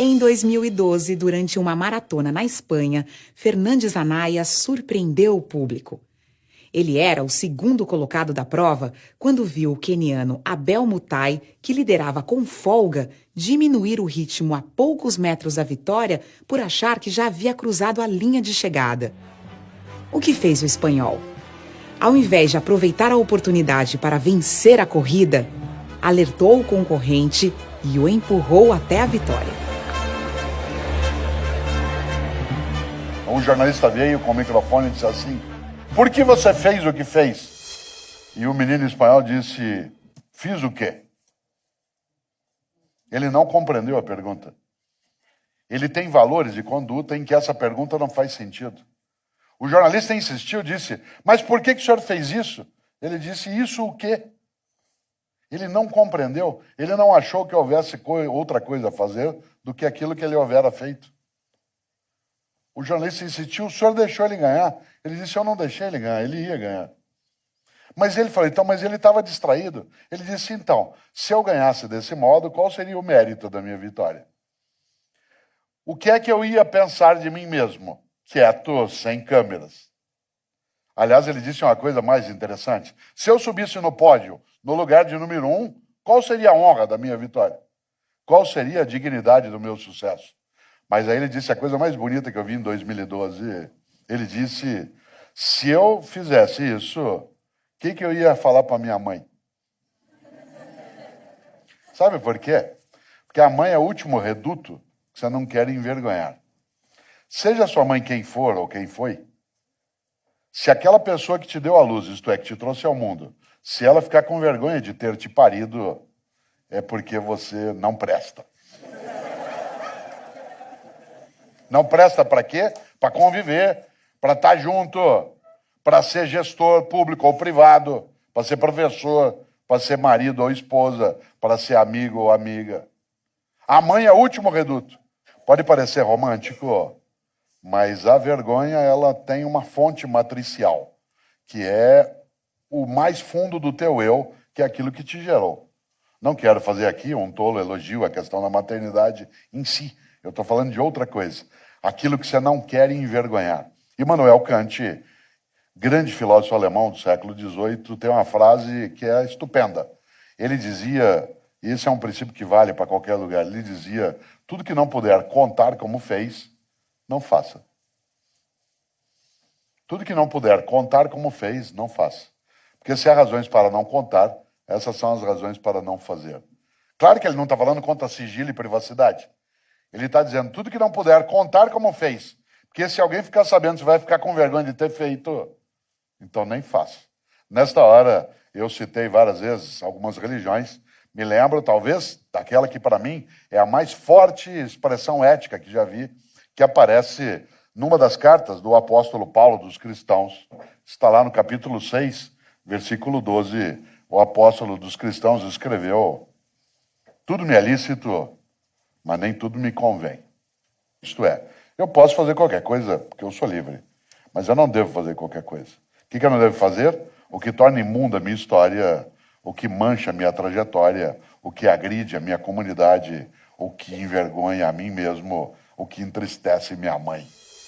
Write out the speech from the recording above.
Em 2012, durante uma maratona na Espanha, Fernandes Anaya surpreendeu o público. Ele era o segundo colocado da prova quando viu o queniano Abel Mutai, que liderava com folga, diminuir o ritmo a poucos metros da vitória por achar que já havia cruzado a linha de chegada. O que fez o espanhol? Ao invés de aproveitar a oportunidade para vencer a corrida, alertou o concorrente e o empurrou até a vitória. Um jornalista veio com o microfone e disse assim: "Por que você fez o que fez?" E o menino espanhol disse: "Fiz o quê?" Ele não compreendeu a pergunta. Ele tem valores de conduta em que essa pergunta não faz sentido. O jornalista insistiu, disse: "Mas por que o senhor fez isso?" Ele disse: "Isso o quê?" Ele não compreendeu, ele não achou que houvesse outra coisa a fazer do que aquilo que ele houvera feito. O jornalista insistiu: "O senhor deixou ele ganhar?" Ele disse: "Eu não deixei ele ganhar, ele ia ganhar." Mas ele falou: "Então, mas ele estava distraído." Ele disse: "Então, se eu ganhasse desse modo, qual seria o mérito da minha vitória? O que é que eu ia pensar de mim mesmo, quieto, sem câmeras?" Aliás, ele disse uma coisa mais interessante: se eu subisse no pódio, no lugar de número 1, qual seria a honra da minha vitória? Qual seria a dignidade do meu sucesso? Mas aí ele disse a coisa mais bonita que eu vi em 2012. Ele disse: se eu fizesse isso, o que eu ia falar para minha mãe? Sabe por quê? Porque a mãe é o último reduto que você não quer envergonhar. Seja sua mãe quem for ou quem foi, se aquela pessoa que te deu a luz, isto é, que te trouxe ao mundo, se ela ficar com vergonha de ter te parido, é porque você não presta. Não presta para quê? Para conviver, para estar junto, para ser gestor público ou privado, para ser professor, para ser marido ou esposa, para ser amigo ou amiga. A mãe é o último reduto. Pode parecer romântico, mas a vergonha, ela tem uma fonte matricial, que é o mais fundo do teu eu, que é aquilo que te gerou. Não quero fazer aqui um tolo elogio à questão da maternidade em si. Eu estou falando de outra coisa. Aquilo que você não quer envergonhar. Immanuel Kant, grande filósofo alemão do século XVIII, tem uma frase que é estupenda. Ele dizia, e esse é um princípio que vale para qualquer lugar, ele dizia: tudo que não puder contar como fez, não faça. Tudo que não puder contar como fez, não faça. Porque se há razões para não contar, essas são as razões para não fazer. Claro que ele não está falando contra sigilo e privacidade. Ele está dizendo: tudo que não puder contar como fez. Porque se alguém ficar sabendo, você vai ficar com vergonha de ter feito, então nem faça. Nesta hora, eu citei várias vezes algumas religiões. Me lembro, talvez, daquela que para mim é a mais forte expressão ética que já vi, que aparece numa das cartas do apóstolo Paulo dos cristãos. Está lá no capítulo 6, versículo 12. O apóstolo dos cristãos escreveu: tudo me é lícito, mas nem tudo me convém. Isto é, eu posso fazer qualquer coisa, porque eu sou livre, mas eu não devo fazer qualquer coisa. O que eu não devo fazer? O que torna imunda a minha história, o que mancha a minha trajetória, o que agride a minha comunidade, o que envergonha a mim mesmo, o que entristece minha mãe.